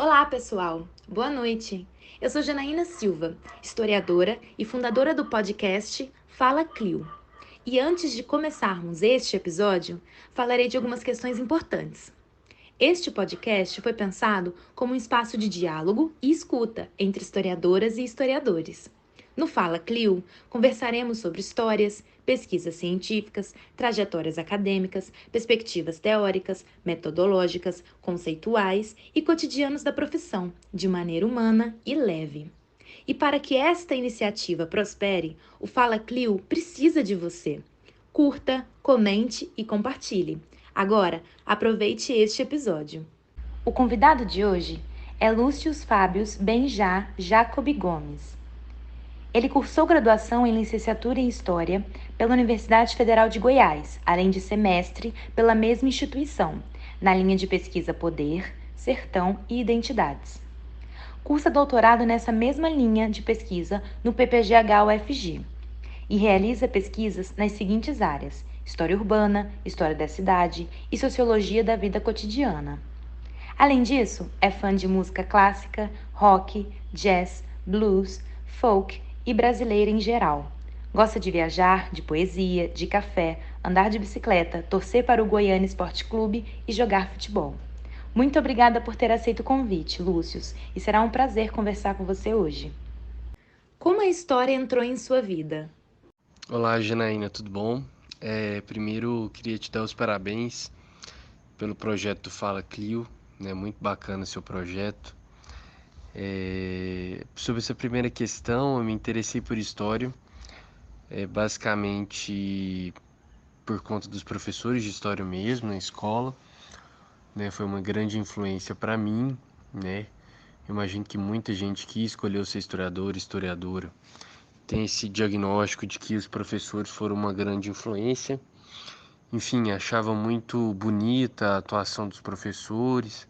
Olá, pessoal. Boa noite. Eu sou Janaína Silva, historiadora e fundadora do podcast Fala Clio. E antes de começarmos este episódio, falarei de algumas questões importantes. Este podcast foi pensado como um espaço de diálogo e escuta entre historiadoras e historiadores. No Fala Clio, conversaremos sobre histórias, pesquisas científicas, trajetórias acadêmicas, perspectivas teóricas, metodológicas, conceituais e cotidianos da profissão, de maneira humana e leve. E para que esta iniciativa prospere, o Fala Clio precisa de você. Curta, comente e compartilhe. Agora, aproveite este episódio. O convidado de hoje é Lúcio Fábios Benjá Jacob Gomes. Ele cursou graduação em licenciatura em História pela Universidade Federal de Goiás, além de ser mestre pela mesma instituição, na linha de pesquisa Poder, Sertão e Identidades. Cursa doutorado nessa mesma linha de pesquisa no PPGH-UFG e realiza pesquisas nas seguintes áreas: história urbana, história da cidade e sociologia da vida cotidiana. Além disso, é fã de música clássica, rock, jazz, blues, folk e brasileira em geral. Gosta de viajar, de poesia, de café, andar de bicicleta, torcer para o Goiânia Esporte Clube e jogar futebol. Muito obrigada por ter aceito o convite, Lúcius, e será um prazer conversar com você hoje. Como a história entrou em sua vida? Olá, Janaína, tudo bom? Primeiro, queria te dar os parabéns pelo projeto do Fala Clio, né? Muito bacana seu projeto. Sobre essa primeira questão, eu me interessei por história, basicamente por conta dos professores de história mesmo na escola, né? Foi uma grande influência para mim, né? Eu imagino que muita gente que escolheu ser historiador, historiadora, tem esse diagnóstico de que os professores foram uma grande influência. Enfim, achava muito bonita a atuação dos professores,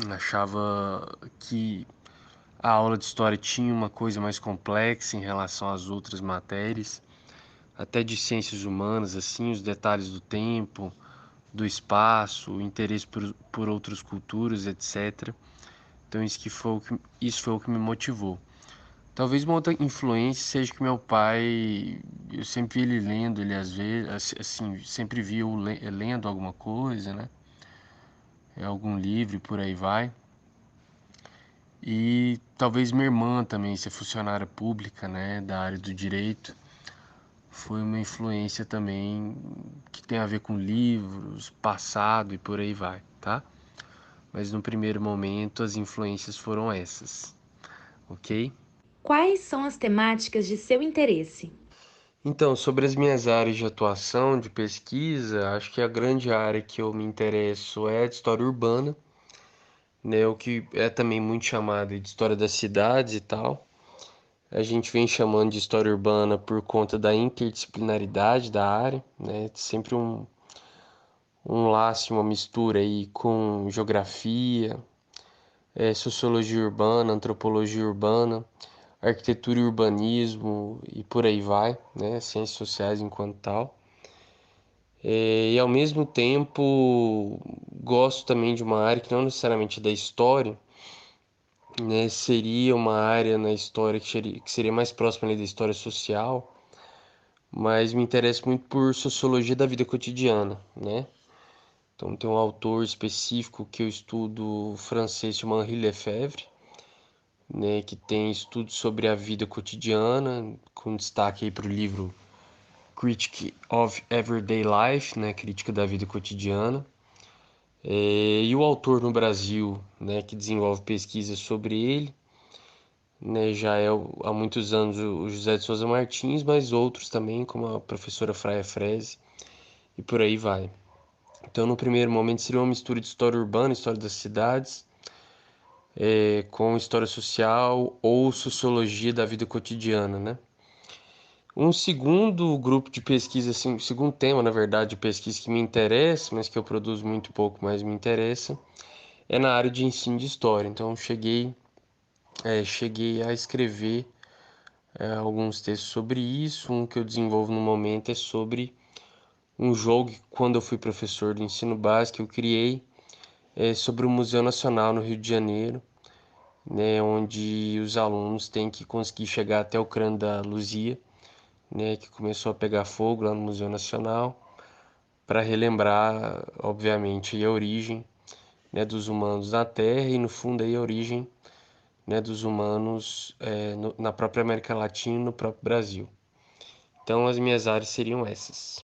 achava que a aula de história tinha uma coisa mais complexa em relação às outras matérias, até de ciências humanas, assim, os detalhes do tempo, do espaço, o interesse por outras culturas, etc. Então isso foi o que me motivou. Talvez uma outra influência seja que meu pai, eu sempre vi ele lendo, ele às vezes, assim, sempre vi eu lendo alguma coisa, né? Algum livro e por aí vai. E talvez minha irmã também, ser funcionária pública, né, da área do direito, foi uma influência também que tem a ver com livros, passado e por aí vai, tá? Mas no primeiro momento as influências foram essas, ok? Quais são as temáticas de seu interesse? Então, sobre as minhas áreas de atuação, de pesquisa, acho que a grande área que eu me interesso é a de história urbana, né, o que é também muito chamada de história das cidades e tal. A gente vem chamando de história urbana por conta da interdisciplinaridade da área, né? Sempre um laço, uma mistura aí com geografia, sociologia urbana, antropologia urbana, arquitetura e urbanismo e por aí vai, né? Ciências sociais enquanto tal. E ao mesmo tempo gosto também de uma área que não necessariamente é da história, né? Seria uma área na história que seria mais próxima ali da história social, mas me interesso muito por sociologia da vida cotidiana, né? Então tem um autor específico que eu estudo francês chamado Henri Lefebvre, né, que tem estudos sobre a vida cotidiana, com destaque aí para o livro Critique of Everyday Life, né, crítica da vida cotidiana. E o autor no Brasil, né, que desenvolve pesquisas sobre ele, né, já é há muitos anos o José de Souza Martins, mas outros também, como a professora Fraia Freze, e por aí vai. Então, no primeiro momento, seria uma mistura de história urbana, história das cidades, com história social ou sociologia da vida cotidiana, né? Um segundo grupo de pesquisa, assim, segundo tema, na verdade, de pesquisa que me interessa, mas que eu produzo muito pouco, mas me interessa, é na área de ensino de história. Então, cheguei a escrever alguns textos sobre isso. Um que eu desenvolvo no momento é sobre um jogo que, quando eu fui professor do ensino básico, eu criei, sobre o Museu Nacional no Rio de Janeiro, né, onde os alunos têm que conseguir chegar até o crânio da Luzia, né, que começou a pegar fogo lá no Museu Nacional, para relembrar, obviamente, a origem, né, dos humanos na Terra e, no fundo, aí, a origem, né, dos humanos na própria América Latina e no próprio Brasil. Então, as minhas áreas seriam essas.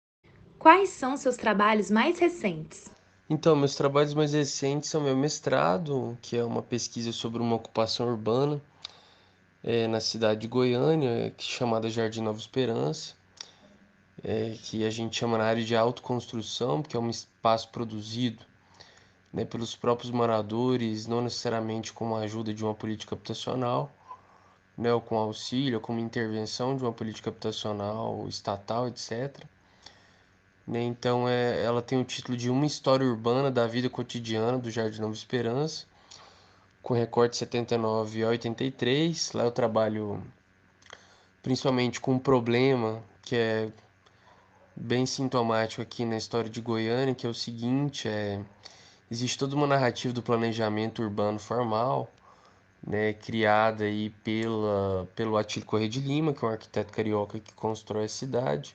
Quais são seus trabalhos mais recentes? Então, meus trabalhos mais recentes são meu mestrado, que é uma pesquisa sobre uma ocupação urbana na cidade de Goiânia, chamada Jardim Nova Esperança, que a gente chama na área de autoconstrução, porque é um espaço produzido, né, pelos próprios moradores, não necessariamente com a ajuda de uma política habitacional, né, ou com auxílio, ou com intervenção de uma política habitacional estatal, etc. Né, então, ela tem o título de Uma História Urbana da Vida Cotidiana do Jardim Nova Esperança, com recorte 79 a 83. Lá eu trabalho principalmente com um problema que é bem sintomático aqui na história de Goiânia, que é o seguinte, existe toda uma narrativa do planejamento urbano formal, né, criada aí pelo Atílio Corrêa de Lima, que é um arquiteto carioca que constrói a cidade,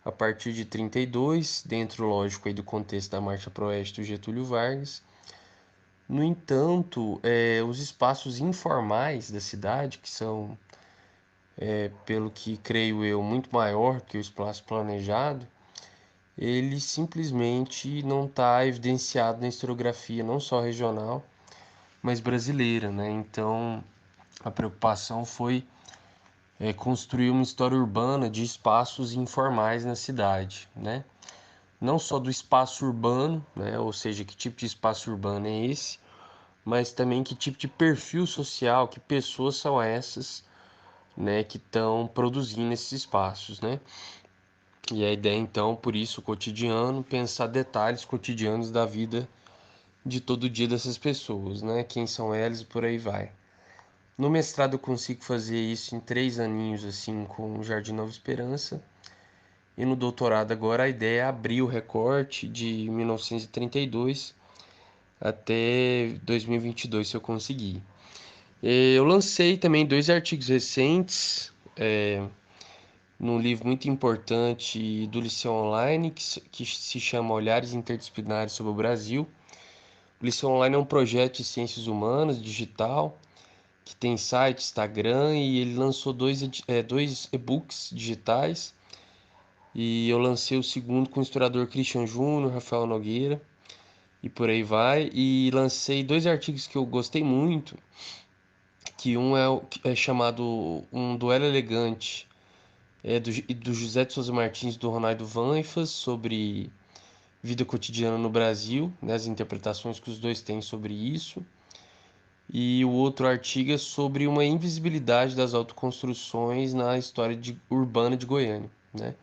a partir de 32, dentro, lógico, aí do contexto da Marcha para o Oeste do Getúlio Vargas. No entanto, os espaços informais da cidade, que são, pelo que creio eu, muito maior que o espaço planejado, ele simplesmente não está evidenciado na historiografia, não só regional, mas brasileira, né? Então, a preocupação foi construir uma história urbana de espaços informais na cidade, né? Não só do espaço urbano, né? Ou seja, que tipo de espaço urbano é esse, mas também que tipo de perfil social, que pessoas são essas, né, que estão produzindo esses espaços, né? E a ideia, então, por isso, o cotidiano, pensar detalhes cotidianos da vida de todo dia dessas pessoas, né? Quem são elas e por aí vai. No mestrado eu consigo fazer isso em 3 aninhos, assim, com o Jardim Nova Esperança. E no doutorado agora a ideia é abrir o recorte de 1932 até 2022, se eu conseguir. Eu lancei também 2 artigos recentes, num livro muito importante do Liceu Online, que se chama Olhares Interdisciplinares sobre o Brasil. O Liceu Online é um projeto de ciências humanas, digital, que tem site, Instagram, e ele lançou dois e-books digitais. E eu lancei o segundo com o historiador Christian Júnior, Rafael Nogueira, e por aí vai. E lancei 2 artigos que eu gostei muito, que um é chamado Um Duelo Elegante, do José de Souza Martins e do Ronaldo Vanfas, sobre vida cotidiana no Brasil, né, as interpretações que os dois têm sobre isso. E o outro artigo é sobre uma invisibilidade das autoconstruções na história urbana de Goiânia, né?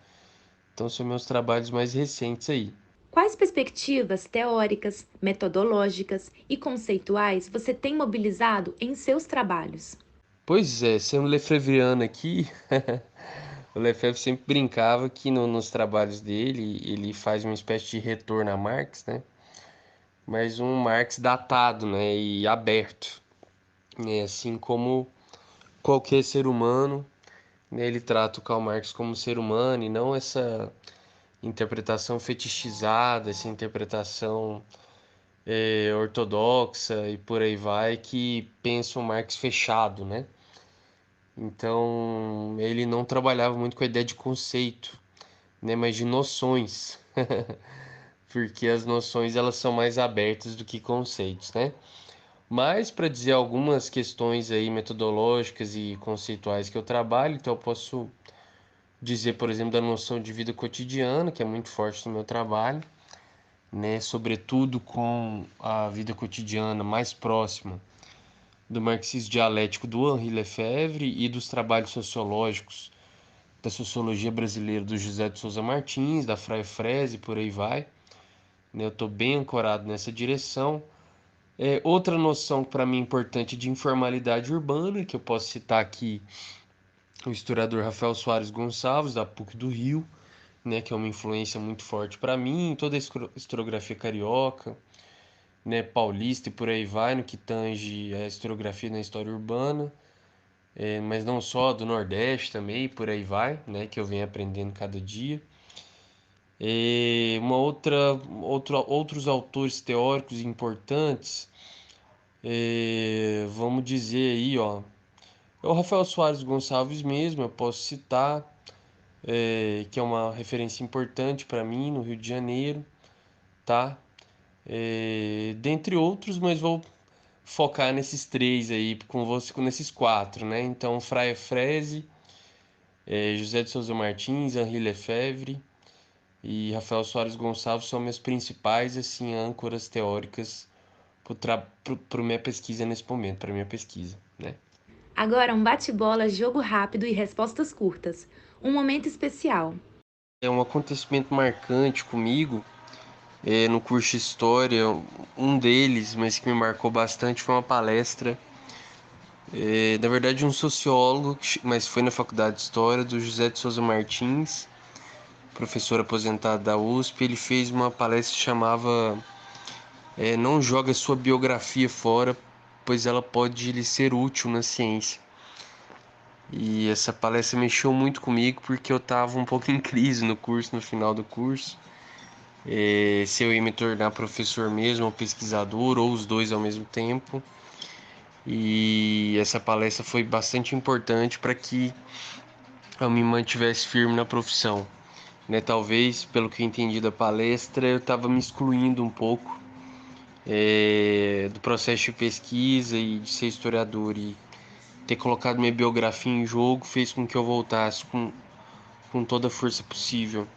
Então são meus trabalhos mais recentes aí. Quais perspectivas teóricas, metodológicas e conceituais você tem mobilizado em seus trabalhos? Pois é, sendo lefebvriano aqui, o Lefebvre sempre brincava que nos trabalhos dele ele faz uma espécie de retorno a Marx, né? Mas um Marx datado, né? E aberto, né? Assim como qualquer ser humano, né? Ele trata o Karl Marx como ser humano e não essa interpretação fetichizada, essa interpretação ortodoxa e por aí vai, que pensa o Marx fechado, né? Então, ele não trabalhava muito com a ideia de conceito, né, mas de noções, porque as noções elas são mais abertas do que conceitos, né? Mas para dizer algumas questões aí metodológicas e conceituais que eu trabalho, então eu posso dizer, por exemplo, da noção de vida cotidiana, que é muito forte no meu trabalho, né, sobretudo com a vida cotidiana mais próxima do marxismo dialético do Henri Lefebvre e dos trabalhos sociológicos da sociologia brasileira do José de Souza Martins, da Freire Frese e por aí vai. Né? Eu estou bem ancorado nessa direção. Outra noção que para mim é importante de informalidade urbana, que eu posso citar aqui o historiador Rafael Soares Gonçalves, da PUC do Rio, né, que é uma influência muito forte para mim, em toda a historiografia carioca, né, paulista e por aí vai, no que tange a historiografia na história urbana, mas não só, do Nordeste também, e por aí vai, né, que eu venho aprendendo cada dia. Outros autores teóricos importantes, vamos dizer aí, ó, é o Rafael Soares Gonçalves mesmo, eu posso citar, que é uma referência importante para mim no Rio de Janeiro, tá? Dentre outros, mas vou focar nesses três aí, com você, nesses quatro, né? Então, Fraia Frese, José de Souza Martins, Henri Lefebvre e Rafael Soares Gonçalves são minhas principais, assim, âncoras teóricas para minha pesquisa nesse momento, para minha pesquisa, né? Agora um bate-bola, jogo rápido e respostas curtas. Um momento especial. É um acontecimento marcante comigo, no curso de História. Um deles, mas que me marcou bastante, foi uma palestra, na verdade, um sociólogo, mas foi na Faculdade de História, do José de Souza Martins, professor aposentado da USP. Ele fez uma palestra que chamava Não Jogue a Sua Biografia Fora, pois ela pode lhe ser útil na ciência. E essa palestra mexeu muito comigo porque eu estava um pouco em crise no curso, no final do curso. Se eu ia me tornar professor mesmo, ou pesquisador, ou os dois ao mesmo tempo. E essa palestra foi bastante importante para que eu me mantivesse firme na profissão, né? Talvez, pelo que eu entendi da palestra, eu estava me excluindo um pouco do processo de pesquisa e de ser historiador, e ter colocado minha biografia em jogo fez com que eu voltasse com toda a força possível.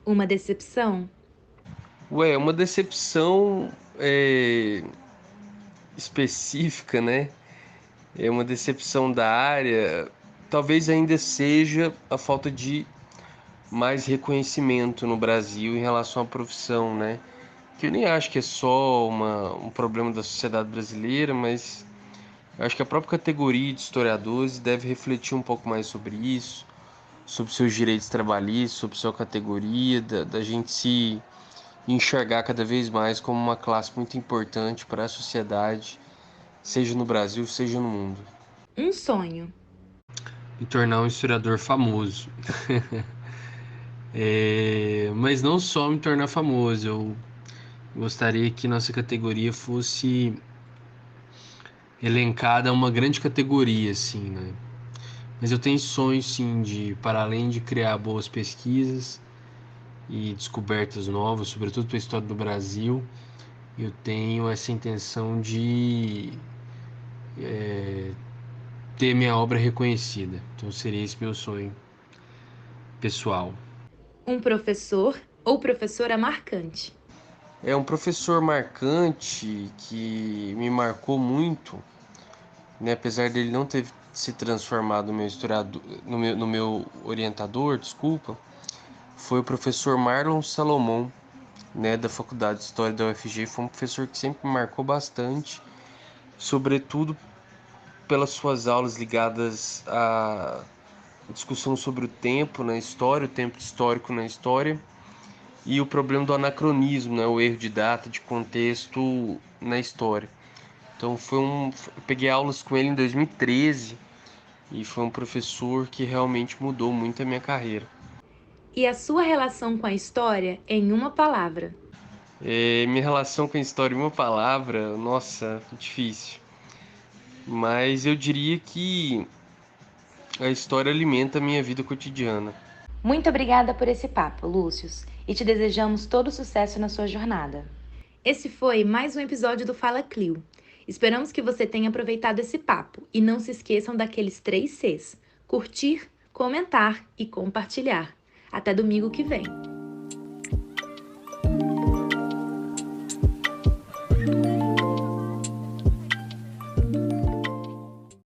Uma decepção? Uma decepção específica, né? É uma decepção da área. Talvez ainda seja a falta de mais reconhecimento no Brasil em relação à profissão, né? Que eu nem acho que é só um problema da sociedade brasileira, mas eu acho que a própria categoria de historiadores deve refletir um pouco mais sobre isso, sobre seus direitos trabalhistas, sobre sua categoria, da gente se enxergar cada vez mais como uma classe muito importante para a sociedade, seja no Brasil, seja no mundo. Um sonho? Me tornar um historiador famoso. Mas não só me tornar famoso, eu gostaria que nossa categoria fosse elencada a uma grande categoria, assim, né? Mas eu tenho sonhos, sim, para além de criar boas pesquisas e descobertas novas, sobretudo para a história do Brasil, eu tenho essa intenção de ter minha obra reconhecida. Então seria esse meu sonho pessoal. Um professor ou professora marcante? É um professor marcante que me marcou muito, né? Apesar dele não ter se transformado no meu historiador, no meu orientador, desculpa, foi o professor Marlon Salomão, né, da Faculdade de História da UFG. Foi um professor que sempre me marcou bastante, sobretudo pelas suas aulas ligadas à discussão sobre o tempo na história, o tempo histórico na história, e o problema do anacronismo, né, o erro de data, de contexto na história. Então eu peguei aulas com ele em 2013 e foi um professor que realmente mudou muito a minha carreira. E a sua relação com a história em uma palavra? Minha relação com a história em uma palavra, nossa, difícil. Mas eu diria que a história alimenta a minha vida cotidiana. Muito obrigada por esse papo, Lúcius, e te desejamos todo sucesso na sua jornada. Esse foi mais um episódio do Fala Clio. Esperamos que você tenha aproveitado esse papo e não se esqueçam daqueles 3 Cs: curtir, comentar e compartilhar. Até domingo que vem.